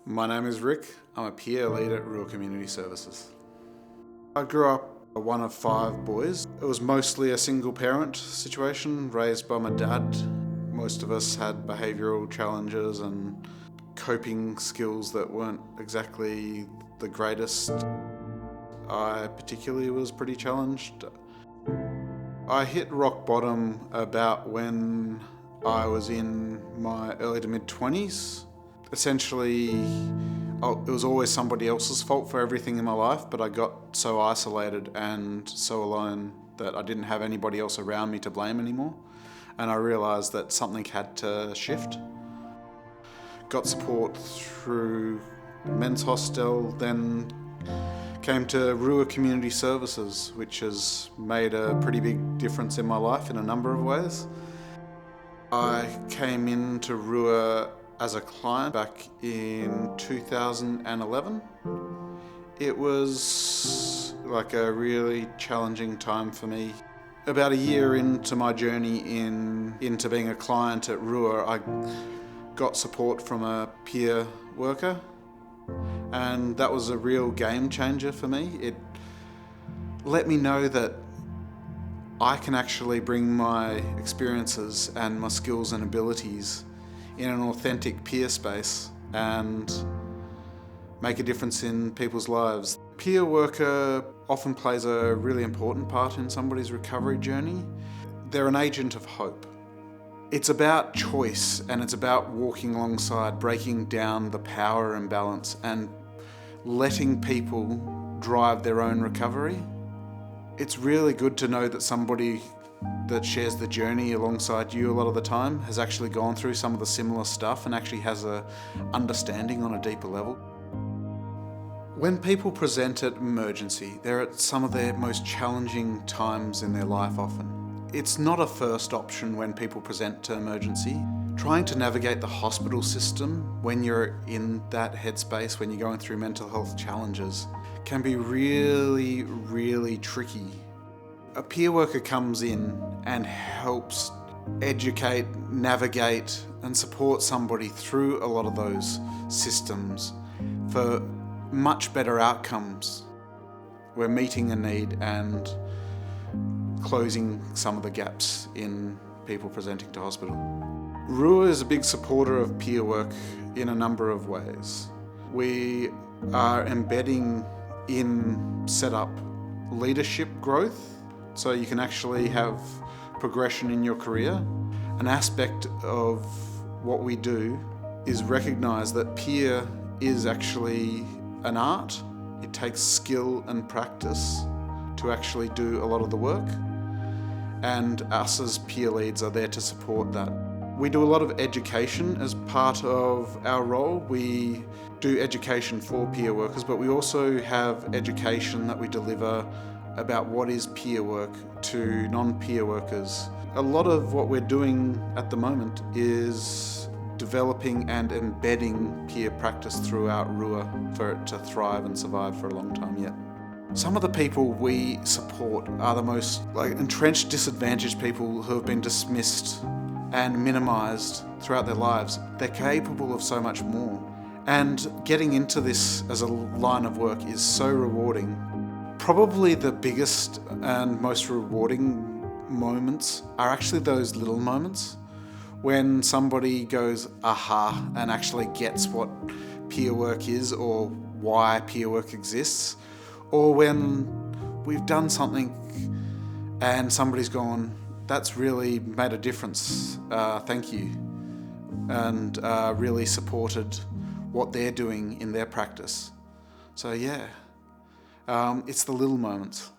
My name is Rick. I'm a peer lead at Ruah Community Services. I grew up one of 5 boys. It was mostly a single parent situation, raised by my dad. Most of us had behavioural challenges and coping skills that weren't exactly the greatest. I particularly was pretty challenged. I hit rock bottom about when I was in my early to mid-20s. Essentially, it was always somebody else's fault for everything in my life, but I got so isolated and so alone that I didn't have anybody else around me to blame anymore. And I realised that something had to shift. Got support through men's hostel, then came to Ruah Community Services, which has made a pretty big difference in my life in a number of ways. I came into Ruah as a client back in 2011. It was like a really challenging time for me. About a year into my journey into being a client at Ruah, I got support from a peer worker, and that was a real game changer for me. It let me know that I can actually bring my experiences and my skills and abilities in an authentic peer space and make a difference in people's lives. Peer worker often plays a really important part in somebody's recovery journey. They're an agent of hope. It's about choice, and it's about walking alongside, breaking down the power imbalance and letting people drive their own recovery. It's really good to know that somebody that shares the journey alongside you a lot of the time has actually gone through some of the similar stuff and actually has a understanding on a deeper level. When people present at emergency, they're at some of their most challenging times in their life often. It's not a first option when people present to emergency. Trying to navigate the hospital system when you're in that headspace, when you're going through mental health challenges, can be really, really tricky. A peer worker comes in and helps educate, navigate, and support somebody through a lot of those systems for much better outcomes. We're meeting a need and closing some of the gaps in people presenting to hospital. Ruah is a big supporter of peer work in a number of ways. We are embedding in setup leadership growth, so you can actually have progression in your career. An aspect of what we do is recognise that peer is actually an art. It takes skill and practice to actually do a lot of the work, and us as peer leads are there to support that. We do a lot of education as part of our role. We do education for peer workers, but we also have education that we deliver about what is peer work to non-peer workers. A lot of what we're doing at the moment is developing and embedding peer practice throughout Ruah for it to thrive and survive for a long time yet. Some of the people we support are the most entrenched, disadvantaged people who have been dismissed and minimised throughout their lives. They're capable of so much more. And getting into this as a line of work is so rewarding. Probably the biggest and most rewarding moments are actually those little moments when somebody goes, aha, and actually gets what peer work is or why peer work exists. Or when we've done something and somebody's gone, that's really made a difference, thank you, and really supported what they're doing in their practice. So yeah, it's the little moments.